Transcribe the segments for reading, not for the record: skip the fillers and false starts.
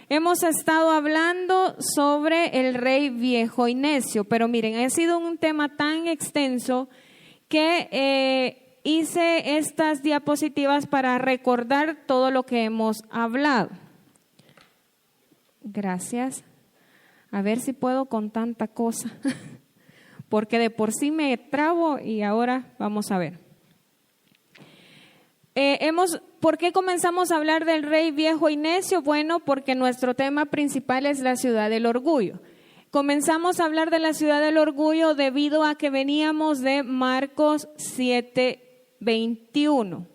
Hemos estado hablando sobre el rey viejo y necio, pero miren, ha sido un tema tan extenso que hice estas diapositivas para recordar todo lo que hemos hablado. Gracias. A ver si puedo con tanta cosa, porque de por sí me trabo y ahora vamos a ver. ¿Por qué comenzamos a hablar del rey viejo y necio? Bueno, porque nuestro tema principal es la ciudad del orgullo. Comenzamos a hablar de la ciudad del orgullo debido a que veníamos de Marcos 7:21.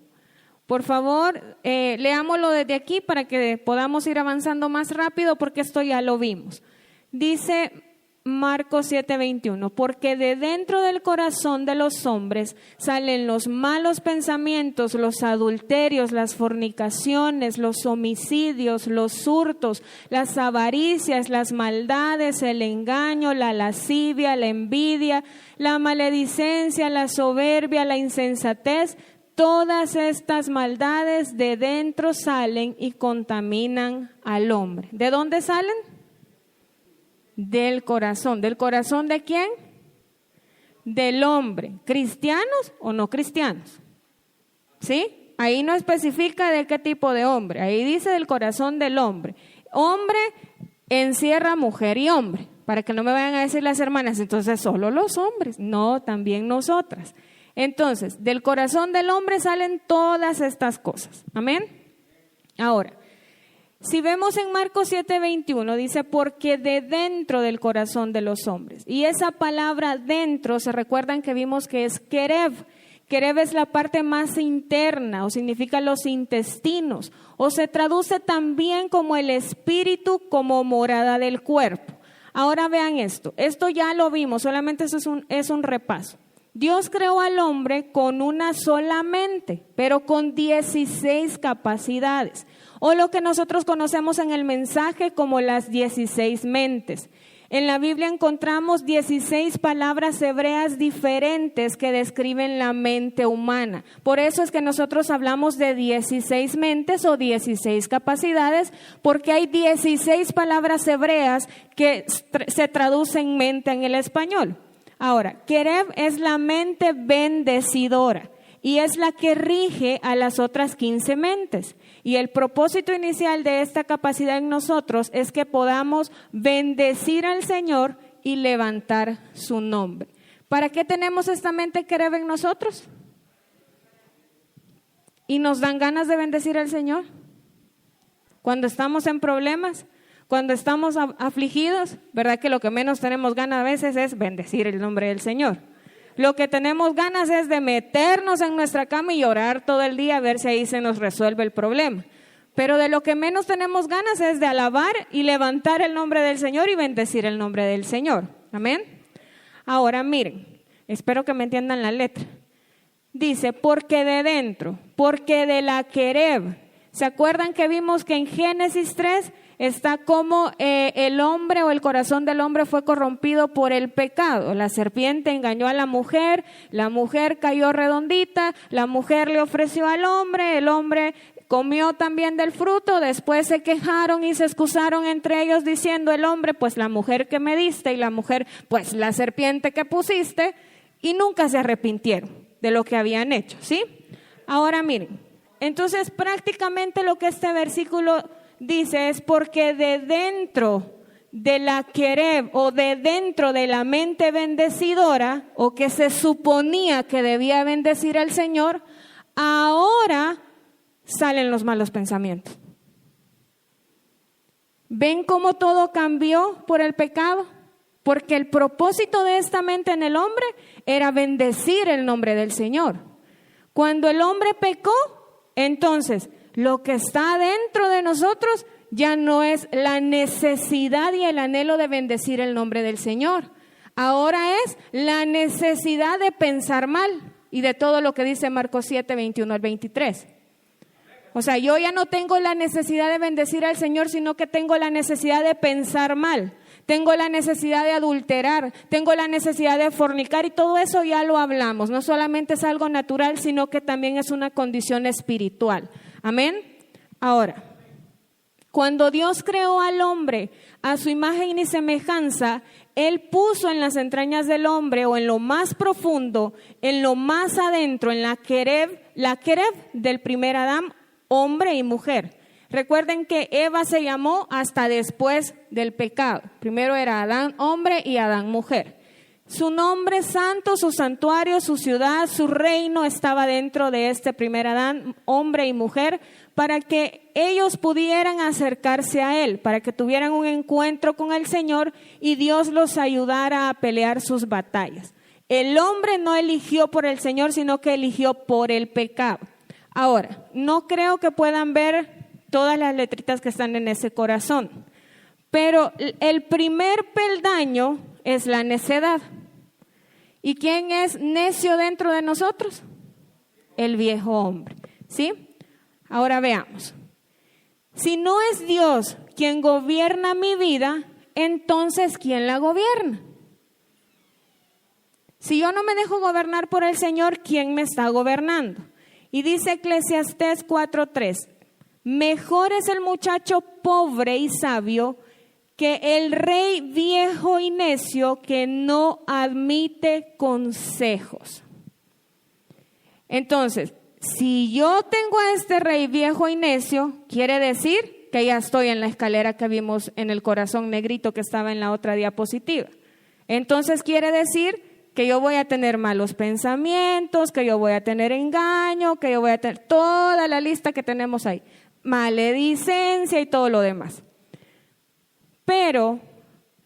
Por favor, leámoslo desde aquí para que podamos ir avanzando más rápido, porque esto ya lo vimos. Dice Marcos 7:21, porque de dentro del corazón de los hombres salen los malos pensamientos, los adulterios, las fornicaciones, los homicidios, los hurtos, las avaricias, las maldades, el engaño, la lascivia, la envidia, la maledicencia, la soberbia, la insensatez. Todas estas maldades de dentro salen y contaminan al hombre. ¿De dónde salen? Del corazón. ¿Del corazón de quién? Del hombre. ¿Cristianos o no cristianos? ¿Sí? Ahí no especifica de qué tipo de hombre. Ahí dice del corazón del hombre. Hombre encierra mujer y hombre. Para que no me vayan a decir las hermanas, entonces solo los hombres. No, también nosotras. Entonces, del corazón del hombre salen todas estas cosas. Amén. Ahora, si vemos en Marcos 7:21, dice, porque de dentro del corazón de los hombres. Y esa palabra dentro, se recuerdan que vimos que es Kerev. Kerev es la parte más interna, o significa los intestinos, o se traduce también como el espíritu, como morada del cuerpo. Ahora vean esto ya lo vimos, solamente eso es un repaso. Dios creó al hombre con una sola mente, pero con 16 capacidades, o lo que nosotros conocemos en el mensaje como las 16 mentes. En la Biblia encontramos 16 palabras hebreas diferentes que describen la mente humana. Por eso es que nosotros hablamos de 16 mentes o 16 capacidades, porque hay 16 palabras hebreas que se traducen mente en el español. Ahora, Kerev es la mente bendecidora y es la que rige a las otras 15 mentes. Y el propósito inicial de esta capacidad en nosotros es que podamos bendecir al Señor y levantar su nombre. ¿Para qué tenemos esta mente Kerev en nosotros? ¿Y nos dan ganas de bendecir al Señor? Cuando estamos en problemas, cuando estamos afligidos, ¿verdad que lo que menos tenemos ganas a veces es bendecir el nombre del Señor? Lo que tenemos ganas es de meternos en nuestra cama y llorar todo el día a ver si ahí se nos resuelve el problema. Pero de lo que menos tenemos ganas es de alabar y levantar el nombre del Señor y bendecir el nombre del Señor. Amén. Ahora miren, espero que me entiendan la letra. Dice, porque de dentro, porque de la Kerev. ¿Se acuerdan que vimos que en Génesis 3 está como el hombre o el corazón del hombre fue corrompido por el pecado? La serpiente engañó a la mujer cayó redondita, la mujer le ofreció al hombre, el hombre comió también del fruto, después se quejaron y se excusaron entre ellos diciendo el hombre, pues la mujer que me diste, y la mujer, pues la serpiente que pusiste, y nunca se arrepintieron de lo que habían hecho, ¿sí? Ahora miren, entonces prácticamente lo que este versículo dice es porque de dentro de la Kerev o de dentro de la mente bendecidora o que se suponía que debía bendecir al Señor, ahora salen los malos pensamientos. ¿Ven cómo todo cambió por el pecado? Porque el propósito de esta mente en el hombre era bendecir el nombre del Señor. Cuando el hombre pecó, entonces lo que está dentro de nosotros ya no es la necesidad y el anhelo de bendecir el nombre del Señor. Ahora es la necesidad de pensar mal y de todo lo que dice Marcos 7, 21 al 23. O sea, yo ya no tengo la necesidad de bendecir al Señor, sino que tengo la necesidad de pensar mal. Tengo la necesidad de adulterar, tengo la necesidad de fornicar y todo eso ya lo hablamos. No solamente es algo natural, sino que también es una condición espiritual. Amén. Ahora, Cuando Dios creó al hombre a su imagen y semejanza, Él puso en las entrañas del hombre, o en lo más profundo, en lo más adentro, en la quereb del primer Adán, hombre y mujer. Recuerden que Eva se llamó hasta después del pecado. Primero era Adán hombre y Adán mujer. Su nombre santo, su santuario, su ciudad, su reino estaba dentro de este primer Adán, hombre y mujer, para que ellos pudieran acercarse a Él, para que tuvieran un encuentro con el Señor y Dios los ayudara a pelear sus batallas. El hombre no eligió por el Señor, sino que eligió por el pecado. Ahora, no creo que puedan ver todas las letritas que están en ese corazón, pero el primer peldaño es la necedad. ¿Y quién es necio dentro de nosotros? El viejo hombre, ¿sí? Ahora veamos. Si no es Dios quien gobierna mi vida, entonces ¿quién la gobierna? Si yo no me dejo gobernar por el Señor, ¿quién me está gobernando? Y dice Eclesiastés 4:3, mejor es el muchacho pobre y sabio que el rey viejo y necio que no admite consejos. Entonces, si yo tengo a este rey viejo y necio, quiere decir que ya estoy en la escalera que vimos en el corazón negrito que estaba en la otra diapositiva. Entonces quiere decir que yo voy a tener malos pensamientos, que yo voy a tener engaño, que yo voy a tener toda la lista que tenemos ahí, maledicencia y todo lo demás. Pero,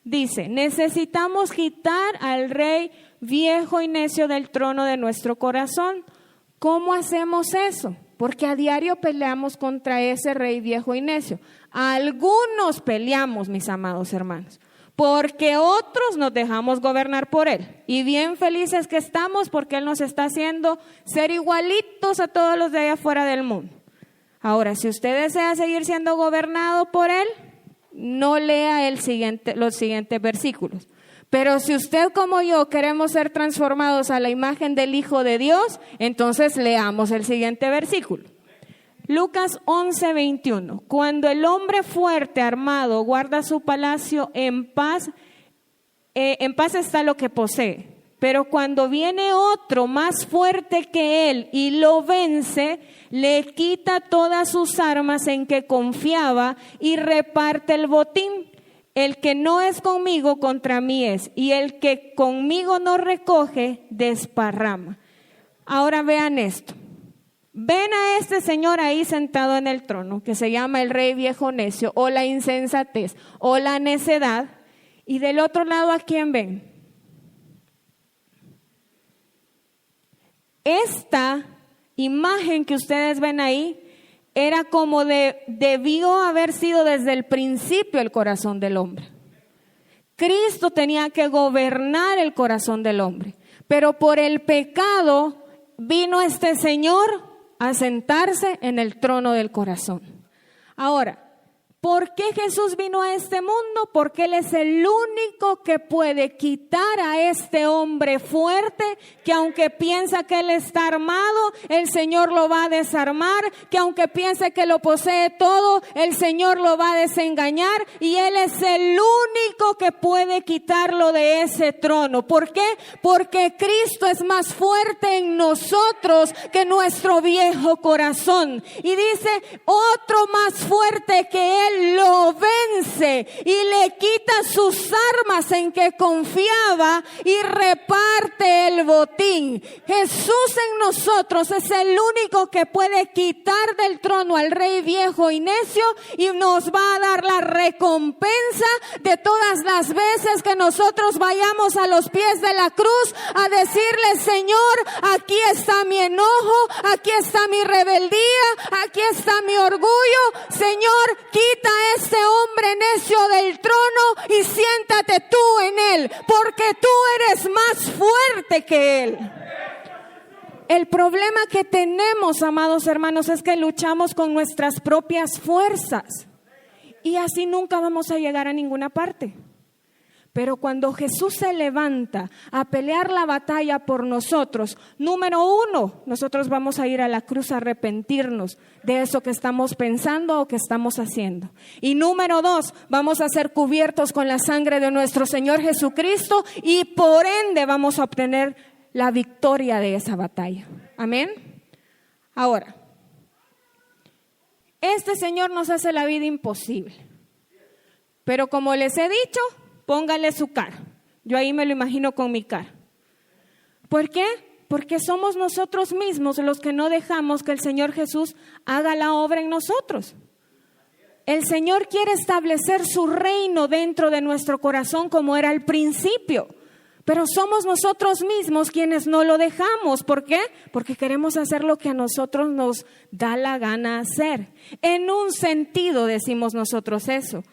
dice, necesitamos quitar al rey viejo y necio del trono de nuestro corazón. ¿Cómo hacemos eso? Porque a diario peleamos contra ese rey viejo y necio. Algunos peleamos, mis amados hermanos, porque otros nos dejamos gobernar por él. Y bien felices que estamos porque él nos está haciendo ser igualitos a todos los de allá afuera del mundo. Ahora, si usted desea seguir siendo gobernado por él, no lea los siguientes versículos. Pero si usted como yo queremos ser transformados a la imagen del Hijo de Dios, entonces leamos el siguiente versículo. Lucas 11:21. Cuando el hombre fuerte armado guarda su palacio en paz está lo que posee. Pero cuando viene otro más fuerte que él y lo vence, le quita todas sus armas en que confiaba y reparte el botín. El que no es conmigo, contra mí es, y el que conmigo no recoge, desparrama. Ahora vean esto. Ven a este señor ahí sentado en el trono, que se llama el rey viejo necio, o la insensatez, o la necedad, y del otro lado, ¿a quién ven? Esta imagen que ustedes ven ahí era como debió haber sido desde el principio el corazón del hombre. Cristo tenía que gobernar el corazón del hombre, pero por el pecado vino este Señor a sentarse en el trono del corazón. Ahora, ¿por qué Jesús vino a este mundo? Porque Él es el único que puede quitar a este hombre fuerte, que aunque piensa que Él está armado, el Señor lo va a desarmar, que aunque piense que lo posee todo, el Señor lo va a desengañar, y Él es el único que puede quitarlo de ese trono. ¿Por qué? Porque Cristo es más fuerte en nosotros que nuestro viejo corazón. Y dice, otro más fuerte que Él lo vence y le quita sus armas en que confiaba y reparte el botín. Jesús en nosotros es el único que puede quitar del trono al rey viejo y necio y nos va a dar la recompensa de todas las veces que nosotros vayamos a los pies de la cruz a decirle, Señor, aquí está mi enojo, aquí está mi rebeldía, aquí está mi orgullo. Señor, quita a este hombre necio del trono y siéntate tú en él, porque tú eres más fuerte que él. El problema que tenemos, amados hermanos, es que luchamos con nuestras propias fuerzas y así nunca vamos a llegar a ninguna parte. Pero cuando Jesús se levanta a pelear la batalla por nosotros, número 1, nosotros vamos a ir a la cruz a arrepentirnos de eso que estamos pensando o que estamos haciendo. Y número 2, vamos a ser cubiertos con la sangre de nuestro Señor Jesucristo y por ende vamos a obtener la victoria de esa batalla. Amén. Ahora, este Señor nos hace la vida imposible. Pero como les he dicho, póngale su cara. Yo ahí me lo imagino con mi cara. ¿Por qué? Porque somos nosotros mismos los que no dejamos que el Señor Jesús haga la obra en nosotros. El Señor quiere establecer su reino dentro de nuestro corazón como era al principio. Pero somos nosotros mismos quienes no lo dejamos. ¿Por qué? Porque queremos hacer lo que a nosotros nos da la gana hacer. En un sentido decimos nosotros eso.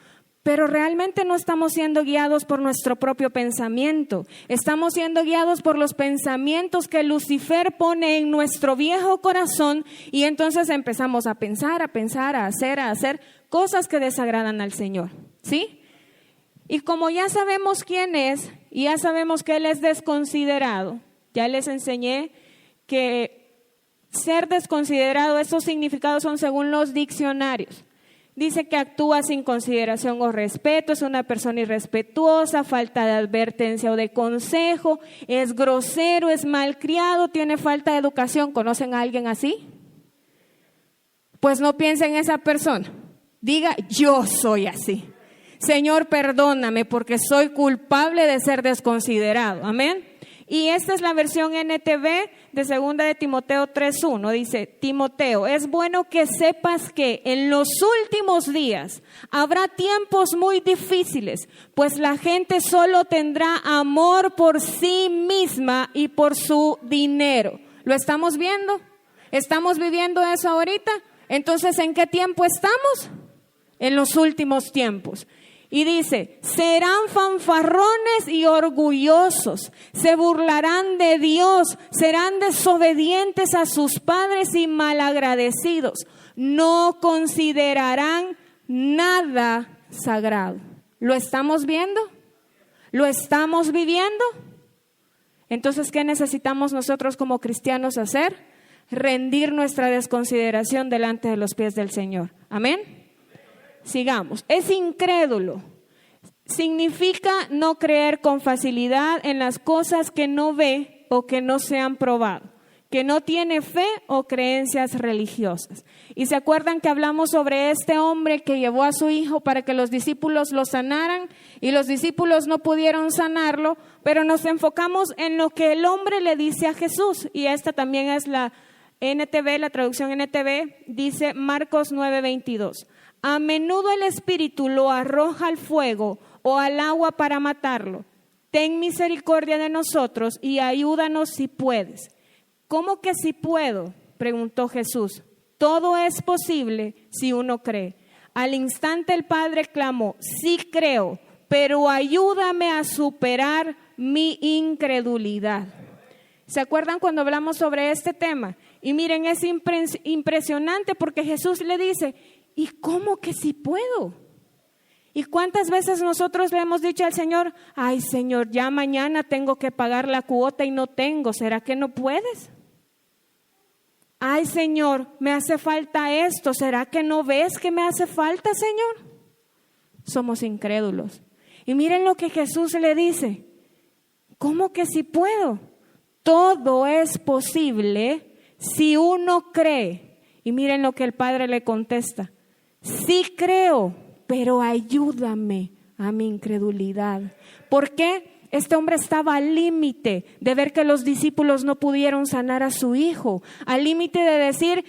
Pero realmente no estamos siendo guiados por nuestro propio pensamiento. Estamos siendo guiados por los pensamientos que Lucifer pone en nuestro viejo corazón y entonces empezamos a pensar, a hacer cosas que desagradan al Señor, ¿sí? Y como ya sabemos quién es y ya sabemos que Él es desconsiderado, ya les enseñé que ser desconsiderado, esos significados son según los diccionarios. Dice que actúa sin consideración o respeto, es una persona irrespetuosa, falta de advertencia o de consejo, es grosero, es malcriado, tiene falta de educación. ¿Conocen a alguien así? Pues no piensen en esa persona. Diga, yo soy así. Señor, perdóname porque soy culpable de ser desconsiderado. Amén. Y esta es la versión NTV de 2 de Timoteo 3:1. Dice, Timoteo, es bueno que sepas que en los últimos días habrá tiempos muy difíciles, pues la gente solo tendrá amor por sí misma y por su dinero. ¿Lo estamos viendo? ¿Estamos viviendo eso ahorita? Entonces, ¿en qué tiempo estamos? En los últimos tiempos. Y dice, serán fanfarrones y orgullosos, se burlarán de Dios, serán desobedientes a sus padres y malagradecidos, no considerarán nada sagrado. ¿Lo estamos viendo? ¿Lo estamos viviendo? Entonces, ¿qué necesitamos nosotros como cristianos hacer? Rendir nuestra desconsideración delante de los pies del Señor. Amén. Sigamos. Es incrédulo. Significa no creer con facilidad en las cosas que no ve o que no se han probado, que no tiene fe o creencias religiosas. Y se acuerdan que hablamos sobre este hombre que llevó a su hijo para que los discípulos lo sanaran y los discípulos no pudieron sanarlo, pero nos enfocamos en lo que el hombre le dice a Jesús. Y esta también es la NTV, la traducción NTV, dice Marcos 9:22. A menudo el espíritu lo arroja al fuego o al agua para matarlo. Ten misericordia de nosotros y ayúdanos si puedes. ¿Cómo que si puedo?, preguntó Jesús. Todo es posible si uno cree. Al instante el padre clamó, sí creo, pero ayúdame a superar mi incredulidad. ¿Se acuerdan cuando hablamos sobre este tema? Y miren, es impresionante porque Jesús le dice, ¿y cómo que sí puedo? ¿Y cuántas veces nosotros le hemos dicho al Señor, ay Señor, ya mañana tengo que pagar la cuota y no tengo, ¿será que no puedes? Ay Señor, me hace falta esto, ¿será que no ves que me hace falta, Señor? Somos incrédulos. Y miren lo que Jesús le dice, ¿cómo que sí puedo? Todo es posible si uno cree. Y miren lo que el Padre le contesta. Sí creo, pero ayúdame a mi incredulidad. ¿Por qué? Este hombre estaba al límite de ver que los discípulos no pudieron sanar a su hijo. Al límite de decir,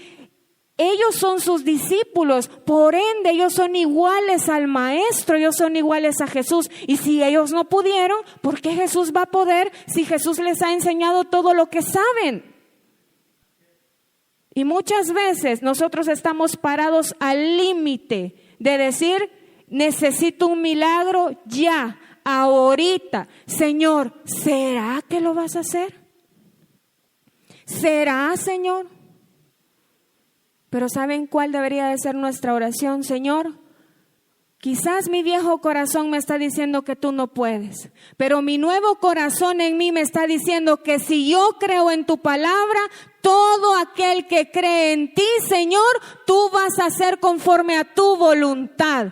ellos son sus discípulos, por ende ellos son iguales al Maestro, ellos son iguales a Jesús. Y si ellos no pudieron, ¿por qué Jesús va a poder si Jesús les ha enseñado todo lo que saben? Y muchas veces nosotros estamos parados al límite de decir, necesito un milagro ya, ahorita. Señor, ¿será que lo vas a hacer? ¿Será, Señor? Pero ¿saben cuál debería de ser nuestra oración? Señor, Quizás mi viejo corazón me está diciendo que tú no puedes, pero mi nuevo corazón en mí me está diciendo que si yo creo en tu palabra, todo aquel que cree en ti, Señor, tú vas a hacer conforme a tu voluntad.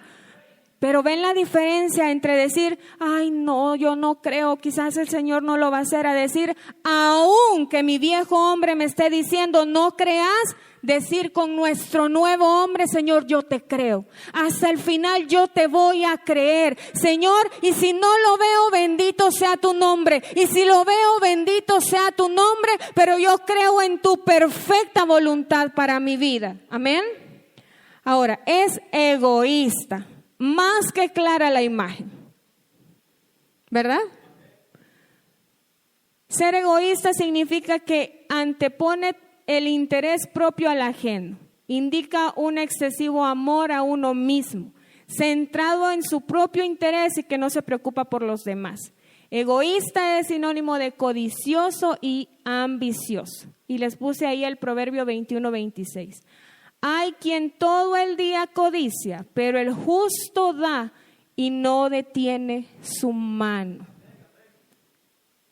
Pero ven la diferencia entre decir, ay no, yo no creo, quizás el Señor no lo va a hacer, a decir, aun que mi viejo hombre me esté diciendo no creas, decir con nuestro nuevo hombre, Señor, yo te creo. Hasta el final yo te voy a creer, Señor, y si no lo veo, bendito sea tu nombre. Y si lo veo, bendito sea tu nombre, pero yo creo en tu perfecta voluntad para mi vida. Amén. Ahora, es egoísta. Más que clara la imagen, ¿verdad? Ser egoísta significa que antepone el interés propio al ajeno. Indica un excesivo amor a uno mismo, centrado en su propio interés y que no se preocupa por los demás. Egoísta es sinónimo de codicioso y ambicioso. Y les puse ahí el Proverbio 21:26. Hay quien todo el día codicia, pero el justo da y no detiene su mano.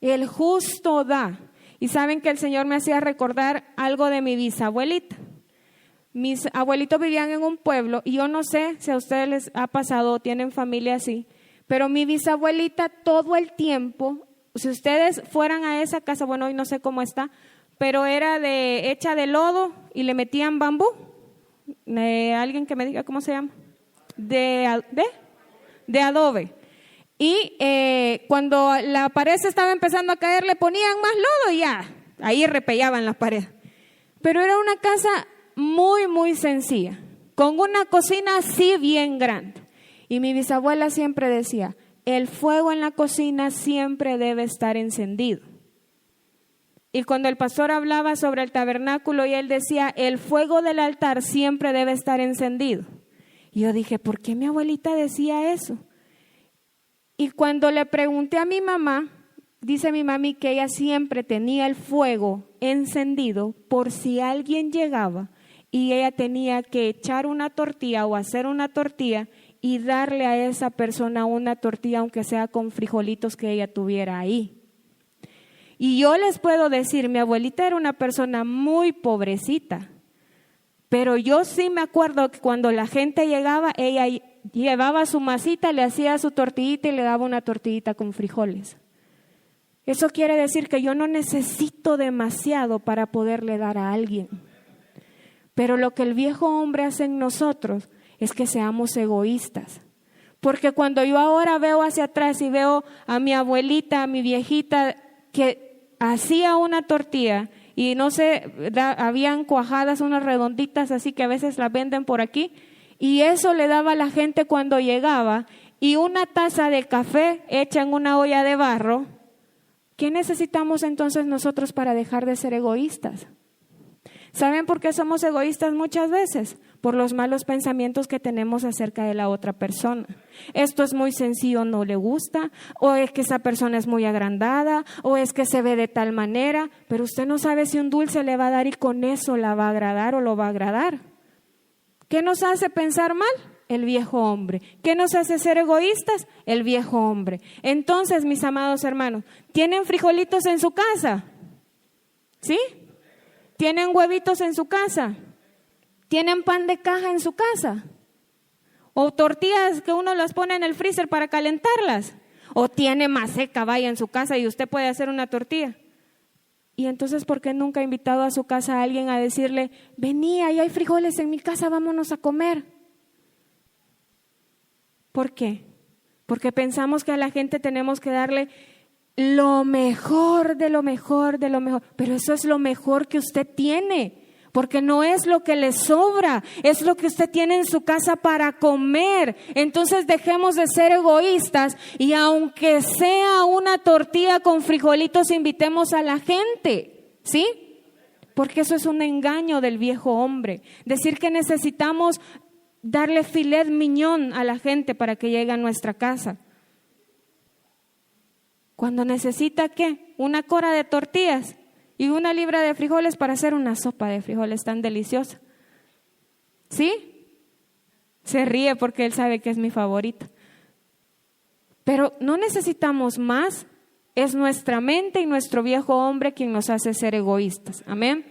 El justo da. Y saben que el Señor me hacía recordar algo de mi bisabuelita. Mis abuelitos vivían en un pueblo y yo no sé si a ustedes les ha pasado o tienen familia así, pero mi bisabuelita todo el tiempo, si ustedes fueran a esa casa, bueno, hoy no sé cómo está, pero era hecha de lodo y le metían bambú. Alguien que me diga cómo se llama, de adobe, y cuando la pared se estaba empezando a caer le ponían más lodo y ya, ahí repellaban la pared. Pero era una casa muy muy sencilla, con una cocina así bien grande, y mi bisabuela siempre decía, el fuego en la cocina siempre debe estar encendido. Y cuando el pastor hablaba sobre el tabernáculo y él decía, el fuego del altar siempre debe estar encendido. Y yo dije, ¿por qué mi abuelita decía eso? Y cuando le pregunté a mi mamá, dice mi mami que ella siempre tenía el fuego encendido por si alguien llegaba y ella tenía que echar una tortilla o hacer una tortilla y darle a esa persona una tortilla, aunque sea con frijolitos que ella tuviera ahí. Y yo les puedo decir, mi abuelita era una persona muy pobrecita, pero yo sí me acuerdo que cuando la gente llegaba, ella llevaba su masita, le hacía su tortillita y le daba una tortillita con frijoles. Eso quiere decir que yo no necesito demasiado para poderle dar a alguien. Pero lo que el viejo hombre hace en nosotros es que seamos egoístas. Porque cuando yo ahora veo hacia atrás y veo a mi abuelita, a mi viejita, que hacía una tortilla y no sé, habían cuajadas, unas redonditas así que a veces las venden por aquí, y eso le daba a la gente cuando llegaba, y una taza de café hecha en una olla de barro. ¿Qué necesitamos entonces nosotros para dejar de ser egoístas? ¿Saben por qué somos egoístas muchas veces? Por los malos pensamientos que tenemos acerca de la otra persona. Esto es muy sencillo, no le gusta, o es que esa persona es muy agrandada, o es que se ve de tal manera, pero usted no sabe si un dulce le va a dar y con eso la va a agradar o lo va a agradar. ¿Qué nos hace pensar mal? El viejo hombre. ¿Qué nos hace ser egoístas? El viejo hombre. Entonces, mis amados hermanos, ¿tienen frijolitos en su casa? ¿Sí? ¿Tienen huevitos en su casa? ¿Tienen pan de caja en su casa? ¿O tortillas que uno las pone en el freezer para calentarlas? ¿O tiene maseca, vaya, en su casa y usted puede hacer una tortilla? Y entonces, ¿por qué nunca ha invitado a su casa a alguien a decirle, vení, ahí hay frijoles en mi casa, vámonos a comer? ¿Por qué? Porque pensamos que a la gente tenemos que darle lo mejor de lo mejor de lo mejor, pero eso es lo mejor que usted tiene, porque no es lo que le sobra, es lo que usted tiene en su casa para comer. Entonces dejemos de ser egoístas y aunque sea una tortilla con frijolitos, invitemos a la gente, ¿sí? Porque eso es un engaño del viejo hombre, decir que necesitamos darle filet mignon a la gente para que llegue a nuestra casa. Cuando necesita, ¿qué? Una cora de tortillas y una libra de frijoles para hacer una sopa de frijoles tan deliciosa. ¿Sí? Se ríe porque él sabe que es mi favorita. Pero no necesitamos más. Es nuestra mente y nuestro viejo hombre quien nos hace ser egoístas. Amén.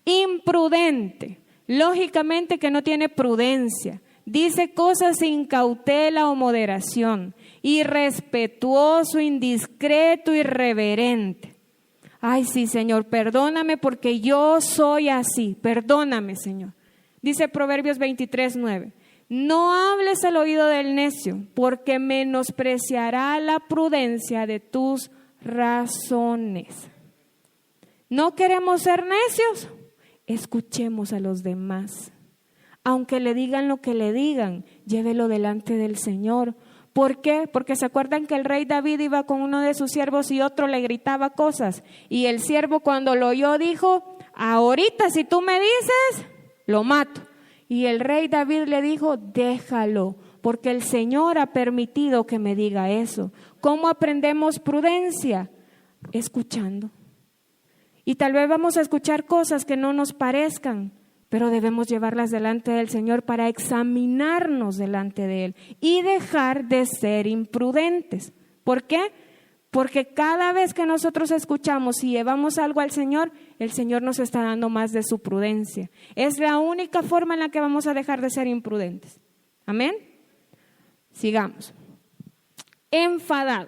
Imprudente. Lógicamente que no tiene prudencia. Dice cosas sin cautela o moderación. Irrespetuoso, indiscreto, irreverente. Ay, sí, Señor, perdóname porque yo soy así. Perdóname, Señor. Dice Proverbios 23:9. No hables al oído del necio, porque menospreciará la prudencia de tus razones. ¿No queremos ser necios? Escuchemos a los demás. Aunque le digan lo que le digan, llévelo delante del Señor. ¿Por qué? Porque se acuerdan que el rey David iba con uno de sus siervos y otro le gritaba cosas. Y el siervo cuando lo oyó dijo, ahorita si tú me dices, lo mato. Y el rey David le dijo, déjalo, porque el Señor ha permitido que me diga eso. ¿Cómo aprendemos prudencia? Escuchando. Y tal vez vamos a escuchar cosas que no nos parezcan, pero debemos llevarlas delante del Señor para examinarnos delante de Él y dejar de ser imprudentes. ¿Por qué? Porque cada vez que nosotros escuchamos y llevamos algo al Señor, el Señor nos está dando más de su prudencia. Es la única forma en la que vamos a dejar de ser imprudentes. Amén. Sigamos. Enfadado.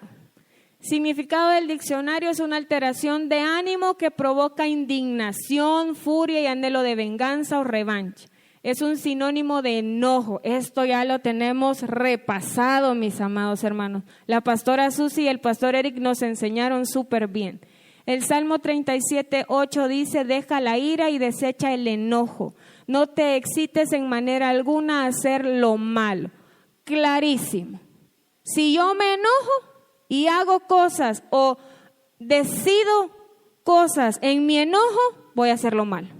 Significado del diccionario es una alteración de ánimo que provoca indignación, furia y anhelo de venganza o revancha. Es un sinónimo de enojo. Esto ya lo tenemos repasado, mis amados hermanos. La pastora Susi y el pastor Eric nos enseñaron súper bien. El Salmo 37:8 dice, deja la ira y desecha el enojo. No te excites en manera alguna a hacer lo malo. Clarísimo. Si yo me enojo y hago cosas o decido cosas en mi enojo, voy a hacerlo mal.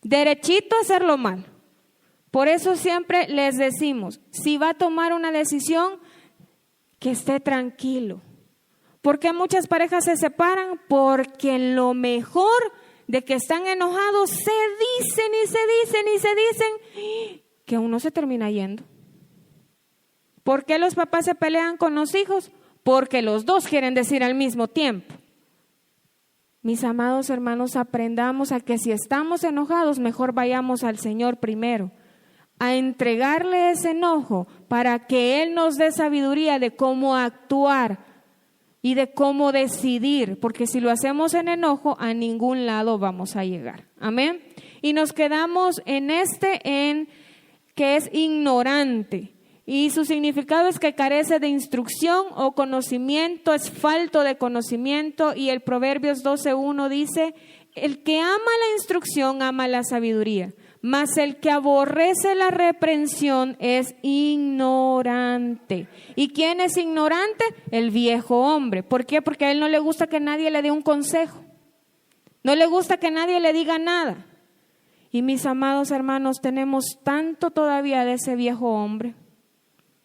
Derechito a hacerlo mal. Por eso siempre les decimos, si va a tomar una decisión, que esté tranquilo. ¿Por qué muchas parejas se separan? Porque en lo mejor de que están enojados se dicen y se dicen y se dicen que uno se termina yendo. ¿Por qué los papás se pelean con los hijos? Porque los dos quieren decir al mismo tiempo. Mis amados hermanos, aprendamos a que si estamos enojados, mejor vayamos al Señor primero, a entregarle ese enojo para que Él nos dé sabiduría de cómo actuar y de cómo decidir, porque si lo hacemos en enojo, a ningún lado vamos a llegar. Amén. Y nos quedamos en que es ignorante. Y su significado es que carece de instrucción o conocimiento, es falto de conocimiento. Y el Proverbios 12:1 dice, el que ama la instrucción ama la sabiduría, mas el que aborrece la reprensión es ignorante. ¿Y quién es ignorante? El viejo hombre. ¿Por qué? Porque a él no le gusta que nadie le dé un consejo. No le gusta que nadie le diga nada. Y mis amados hermanos, tenemos tanto todavía de ese viejo hombre.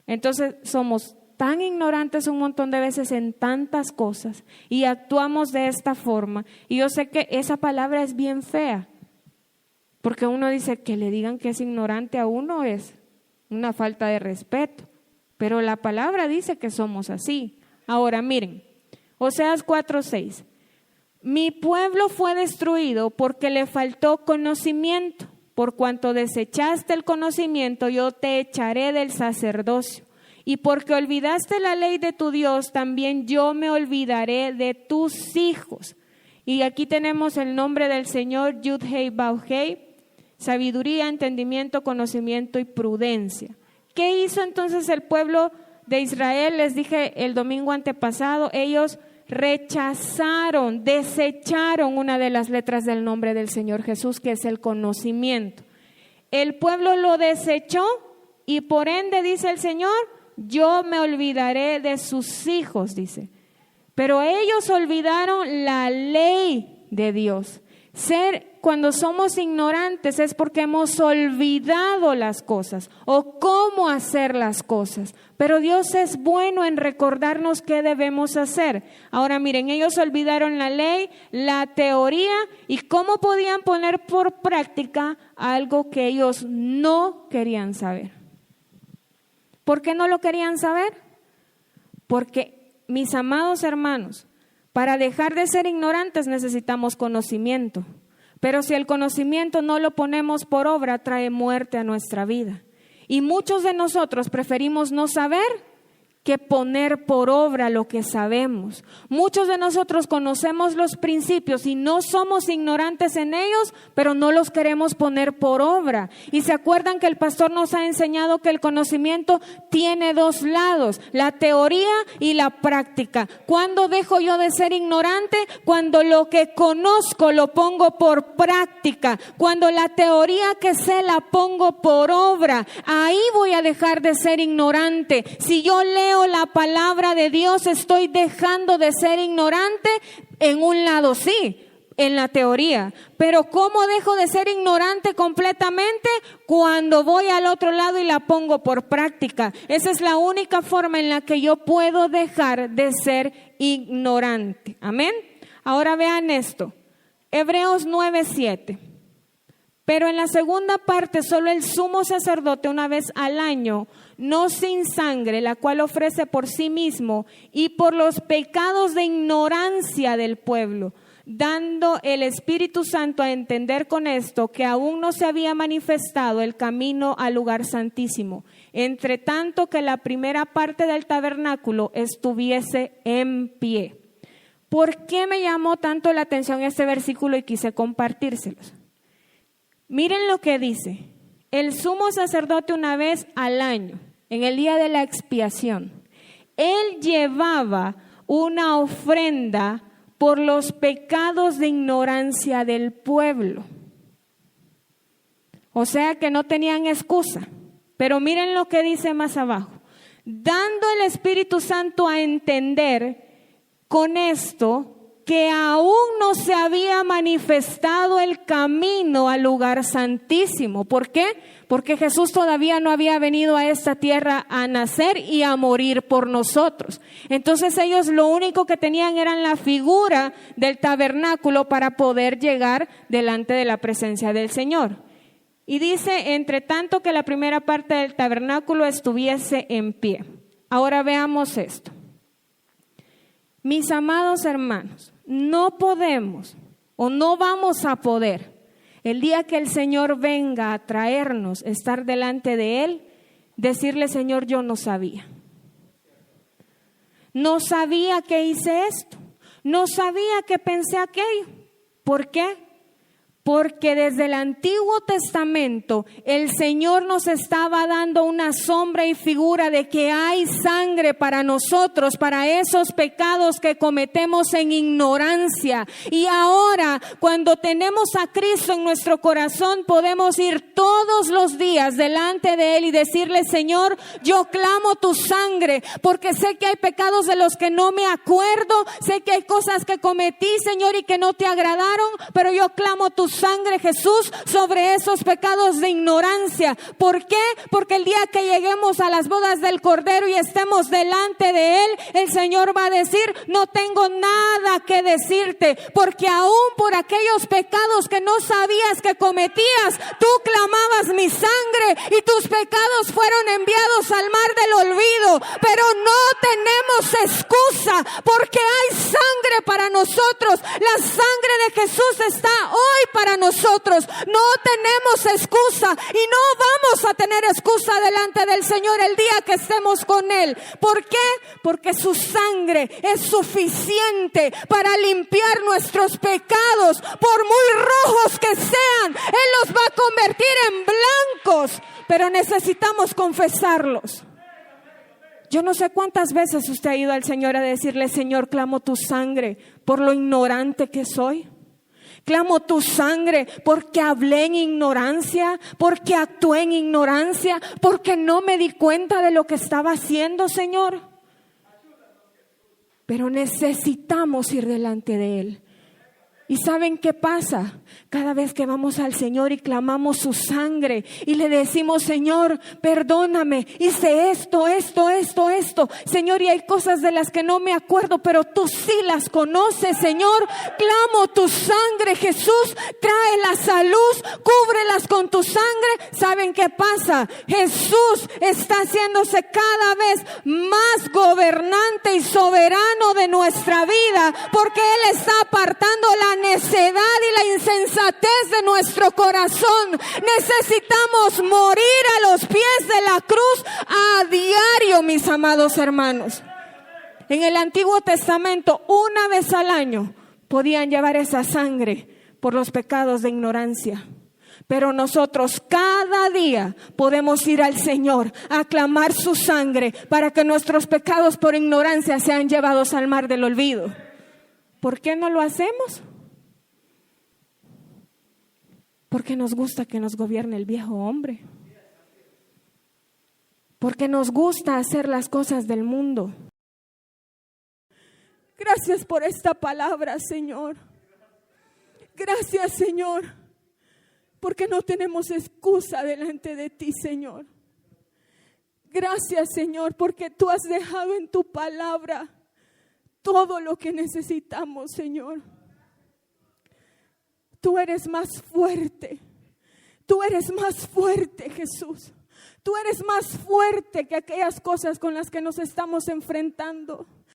Entonces somos tan ignorantes un montón de veces en tantas cosas y actuamos de esta forma. Y yo sé que esa palabra es bien fea, porque uno dice que le digan que es ignorante a uno es una falta de respeto, pero la palabra dice que somos así. Ahora miren, Oseas 4:6, mi pueblo fue destruido porque le faltó conocimiento. Por cuanto desechaste el conocimiento, yo te echaré del sacerdocio. Y porque olvidaste la ley de tu Dios, también yo me olvidaré de tus hijos. Y aquí tenemos el nombre del Señor, Yud-Hei, Vau-Hei, sabiduría, entendimiento, conocimiento y prudencia. ¿Qué hizo entonces el pueblo de Israel? Les dije el domingo antepasado, ellos rechazaron, desecharon una de las letras del nombre del Señor Jesús, que es el conocimiento. El pueblo lo desechó y por ende, dice el Señor, yo me olvidaré de sus hijos, dice. Pero ellos olvidaron la ley de Dios. Cuando somos ignorantes es porque hemos olvidado las cosas o cómo hacer las cosas. Pero Dios es bueno en recordarnos qué debemos hacer. Ahora miren, ellos olvidaron la ley, la teoría y cómo podían poner por práctica algo que ellos no querían saber. ¿Por qué no lo querían saber? Porque, mis amados hermanos, para dejar de ser ignorantes necesitamos conocimiento. Pero si el conocimiento no lo ponemos por obra, trae muerte a nuestra vida. Y muchos de nosotros preferimos no saber que poner por obra lo que sabemos. Muchos de nosotros conocemos los principios y no somos ignorantes en ellos, pero no los queremos poner por obra. Y se acuerdan que el pastor nos ha enseñado que el conocimiento tiene dos lados, la teoría y la práctica. ¿Cuándo dejo yo de ser ignorante? Cuando lo que conozco lo pongo por práctica. Cuando la teoría que sé la pongo por obra. Ahí voy a dejar de ser ignorante. Si yo leo la palabra de Dios, estoy dejando de ser ignorante. En un lado sí, en la teoría, pero ¿cómo dejo de ser ignorante completamente? Cuando voy al otro lado y la pongo por práctica. Esa es la única forma en la que yo puedo dejar de ser ignorante. Amén. Ahora vean esto, Hebreos 9:7. Pero en la segunda parte, solo el sumo sacerdote una vez al año, no sin sangre, la cual ofrece por sí mismo y por los pecados de ignorancia del pueblo, dando el Espíritu Santo a entender con esto que aún no se había manifestado el camino al lugar santísimo, entre tanto que la primera parte del tabernáculo estuviese en pie. ¿Por qué me llamó tanto la atención este versículo y quise compartírselos? Miren lo que dice, el sumo sacerdote una vez al año, en el día de la expiación, él llevaba una ofrenda por los pecados de ignorancia del pueblo. O sea que no tenían excusa, pero miren lo que dice más abajo, dando el Espíritu Santo a entender con esto que aún no se había manifestado el camino al lugar santísimo. ¿Por qué? Porque Jesús todavía no había venido a esta tierra a nacer y a morir por nosotros. Entonces ellos lo único que tenían era la figura del tabernáculo para poder llegar delante de la presencia del Señor. Y dice, entre tanto que la primera parte del tabernáculo estuviese en pie. Ahora veamos esto. Mis amados hermanos, no podemos o no vamos a poder, el día que el Señor venga a traernos, estar delante de Él, decirle, Señor, yo no sabía. No sabía que hice esto, no sabía que pensé aquello. ¿Por qué? Porque desde el Antiguo Testamento el Señor nos estaba dando una sombra y figura de que hay sangre para nosotros, para esos pecados que cometemos en ignorancia. Y ahora, cuando tenemos a Cristo en nuestro corazón, podemos ir todos los días delante de Él y decirle, Señor, yo clamo tu sangre, porque sé que hay pecados de los que no me acuerdo, sé que hay cosas que cometí, Señor, y que no te agradaron, pero yo clamo tu sangre, Jesús, sobre esos pecados de ignorancia. ¿Por qué? Porque el día que lleguemos a las bodas del Cordero y estemos delante de Él, el Señor va a decir, no tengo nada que decirte, porque aún por aquellos pecados que no sabías que cometías, tú clamabas mi sangre y tus pecados fueron enviados al mar del olvido. Pero no tenemos excusa, porque hay sangre para nosotros. La sangre de Jesús está hoy para nosotros. No tenemos excusa y no vamos a tener excusa delante del Señor el día que estemos con Él. ¿Por qué? Porque su sangre es suficiente para limpiar nuestros pecados, por muy rojos que sean. Él los va a convertir en blancos, pero necesitamos confesarlos. Yo no sé cuántas veces usted ha ido al Señor a decirle, Señor, clamo tu sangre por lo ignorante que soy. Clamo tu sangre porque hablé en ignorancia, porque actué en ignorancia, porque no me di cuenta de lo que estaba haciendo, Señor. Pero necesitamos ir delante de Él. ¿Y saben qué pasa? Cada vez que vamos al Señor y clamamos su sangre y le decimos, Señor, perdóname, hice esto, esto, Señor, y hay cosas de las que no me acuerdo, pero tú sí las conoces, Señor. Clamo tu sangre, Jesús, tráelas a luz, cúbrelas con tu sangre. ¿Saben qué pasa? Jesús está haciéndose cada vez más gobernante y soberano de nuestra vida, porque Él está apartando la necedad y la insensatez de nuestro corazón. Necesitamos morir a los pies de la cruz a diario, mis amados hermanos. En el Antiguo Testamento, una vez al año podían llevar esa sangre por los pecados de ignorancia. Pero nosotros cada día podemos ir al Señor a clamar su sangre para que nuestros pecados por ignorancia sean llevados al mar del olvido. ¿Por qué no lo hacemos? Porque nos gusta que nos gobierne el viejo hombre. Porque nos gusta hacer las cosas del mundo. Gracias por esta palabra, Señor. Gracias, Señor, porque no tenemos excusa delante de ti, Señor. Gracias, Señor, porque tú has dejado en tu palabra todo lo que necesitamos, Señor. Tú eres más fuerte. Tú eres más fuerte, Jesús. Tú eres más fuerte que aquellas cosas con las que nos estamos enfrentando.